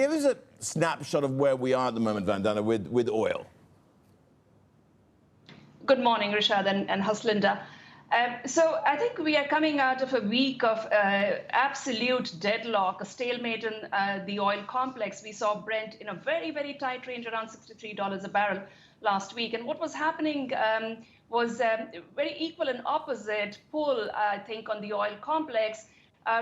Give us a snapshot of where we are at the moment, Vandana, with oil. Good morning, Rishad and Haslinda. So I think we are coming out of a week of absolute deadlock, a stalemate in the oil complex. We saw Brent in a very, very tight range around $63 a barrel last week. And what was happening was very equal and opposite pull, I think, on the oil complex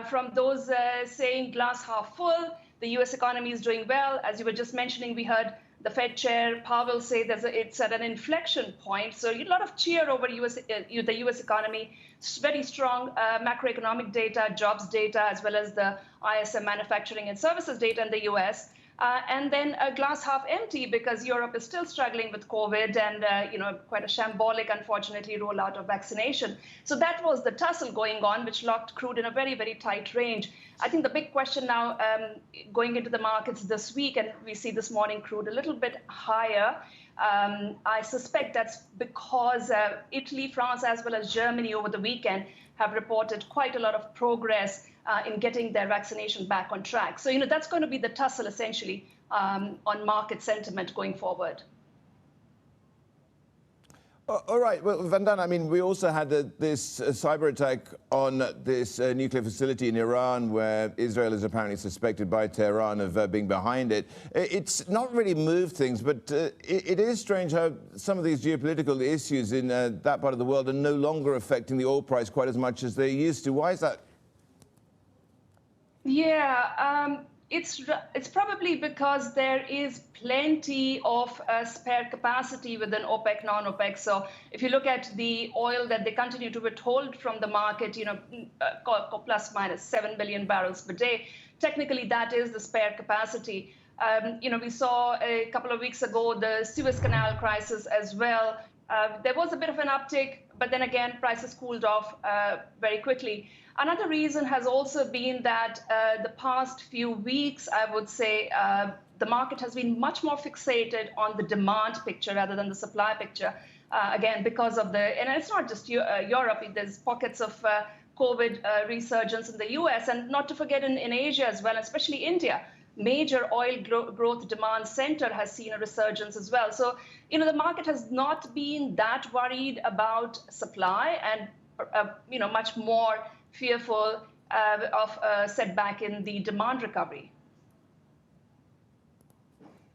from those saying glass half full. The U.S. economy is doing well. As you were just mentioning, we heard the Fed chair, Powell, say it's at an inflection point. So a lot of cheer over the U.S. economy. It's very strong macroeconomic data, jobs data, as well as the ISM manufacturing and services data in the U.S. And then a glass half empty because Europe is still struggling with COVID and quite a shambolic, unfortunately, rollout of vaccination. So that was the tussle going on, which locked crude in a very, very tight range. I think the big question now going into the markets this week, and we see this morning crude a little bit higher. I suspect that's because Italy, France, as well as Germany over the weekend have reported quite a lot of progress in getting their vaccination back on track. So, that's going to be the tussle, essentially, on market sentiment going forward. All right. Well, Vandana, I mean, we also had this cyber attack on this nuclear facility in Iran where Israel is apparently suspected by Tehran of being behind it. It's not really moved things, but it is strange how some of these geopolitical issues in that part of the world are no longer affecting the oil price quite as much as they used to. Why is that? Yeah, it's probably because there is plenty of spare capacity within OPEC, non-OPEC. So if you look at the oil that they continue to withhold from the market, plus minus 7 million barrels per day, technically that is the spare capacity. We saw a couple of weeks ago the Suez Canal crisis as well. There was a bit of an uptick, but then again, prices cooled off very quickly. Another reason has also been that the past few weeks, I would say, the market has been much more fixated on the demand picture rather than the supply picture. Again, because of and it's not just Europe, there's pockets of COVID resurgence in the US, and not to forget in Asia as well, especially India. Major oil growth demand center has seen a resurgence as well. So, the market has not been that worried about supply and, much more fearful of a setback in the demand recovery.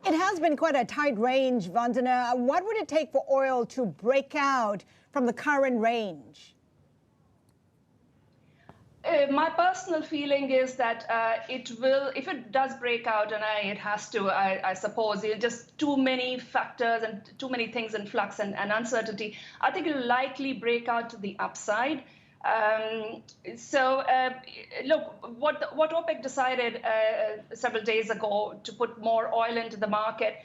It has been quite a tight range, Vandana. What would it take for oil to break out from the current range? My personal feeling is that it will, if it does break out, and it has to, I suppose, just too many factors and too many things in flux and uncertainty, I think it will likely break out to the upside. Look, what OPEC decided several days ago to put more oil into the market,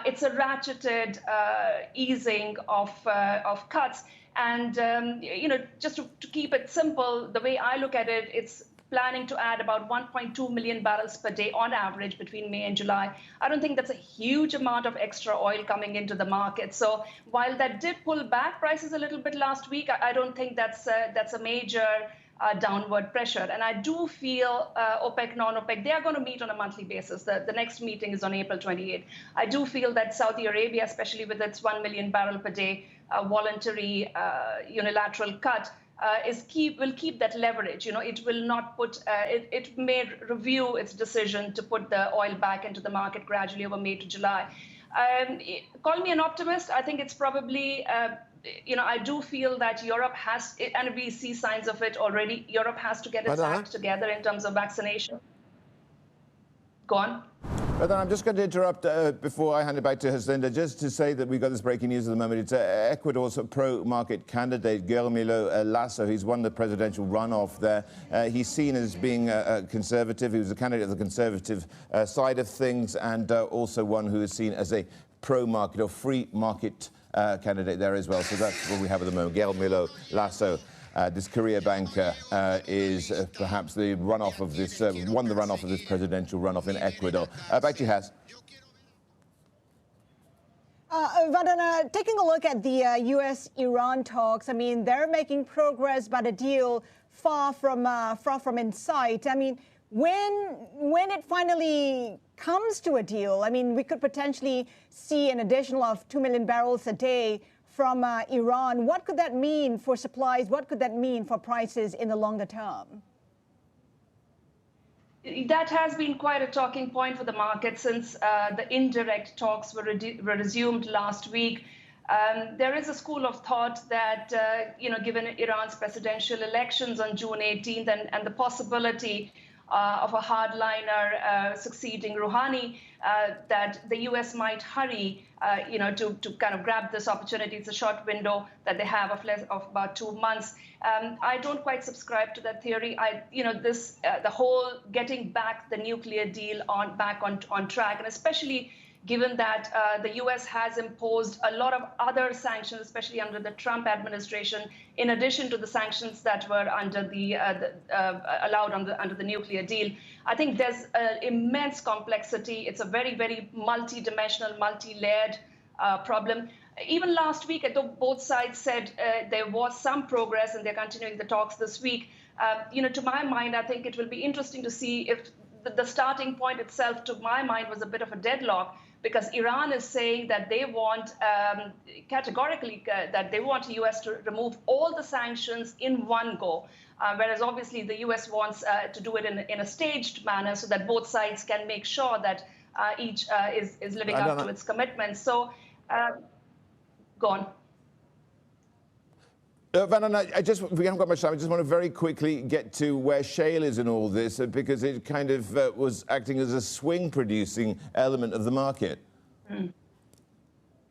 it's a ratcheted easing of cuts. And, just to keep it simple, the way I look at it, it's planning to add about 1.2 million barrels per day on average between May and July. I don't think that's a huge amount of extra oil coming into the market. So while that did pull back prices a little bit last week, I don't think that's a major downward pressure. And I do feel OPEC, non-OPEC, they are going to meet on a monthly basis. The next meeting is on April 28th. I do feel that Saudi Arabia, especially with its 1 million barrel per day voluntary unilateral cut, will keep that leverage. It will not put, it may review its decision to put the oil back into the market gradually over May to July. Call me an optimist. I think it's probably, I do feel that Europe has, and we see signs of it already, Europe has to get its act together in terms of vaccination. Go on. But then I'm just going to interrupt before I hand it back to Haslinda, just to say that we've got this breaking news at the moment. It's Ecuador's pro-market candidate, Guillermo Lasso. He's won the presidential runoff there. He's seen as being a conservative. He was a candidate of the conservative side of things, and also one who is seen as a pro-market or free market candidate there as well. So that's what we have at the moment. Guillermo Lasso. This career banker is perhaps the runoff of this, won the runoff of this presidential runoff in Ecuador. Back to you, Has. Vandana, taking a look at the U.S. Iran talks, I mean, they're making progress, but a deal far from in sight. I mean, When it finally comes to a deal, I mean, we could potentially see an additional of 2 million barrels a day from Iran. What could that mean for supplies? What could that mean for prices in the longer term? That has been quite a talking point for the market since the indirect talks were resumed last week. There is a school of thought that, given Iran's presidential elections on June 18th and the possibility of a hardliner succeeding Rouhani, that the U.S. might hurry, to kind of grab this opportunity. It's a short window that they have of about 2 months. I don't quite subscribe to that theory. The whole getting back the nuclear deal back on track, and especially given that the U.S. has imposed a lot of other sanctions, especially under the Trump administration, in addition to the sanctions that were allowed under the nuclear deal. I think there's immense complexity. It's a very, very multi-dimensional, multi-layered problem. Even last week, though both sides said there was some progress and they're continuing the talks this week, to my mind, I think it will be interesting to see if the starting point itself, to my mind, was a bit of a deadlock, because Iran is saying that they want, categorically, that they want the U.S. to remove all the sanctions in one go, whereas obviously the U.S. wants to do it in a staged manner so that both sides can make sure that each is living up to its commitments. So, go on. Vandana, we haven't got much time. I just want to very quickly get to where shale is in all this, because it kind of was acting as a swing-producing element of the market.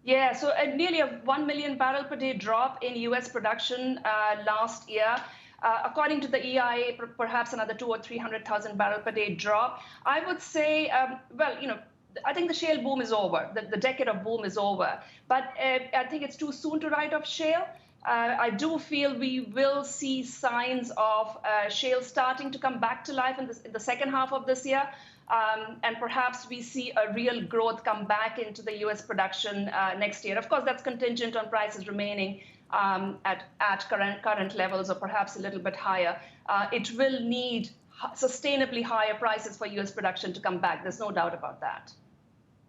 Yeah, so nearly a 1 million barrel per day drop in U.S. production last year. According to the EIA, perhaps another 200,000 or 300,000 barrel per day drop. I would say, I think the shale boom is over. The decade of boom is over. But I think it's too soon to write off shale. I do feel we will see signs of shale starting to come back to life in the second half of this year. And perhaps we see a real growth come back into the U.S. production next year. Of course, that's contingent on prices remaining at current levels or perhaps a little bit higher. It will need sustainably higher prices for U.S. production to come back. There's no doubt about that.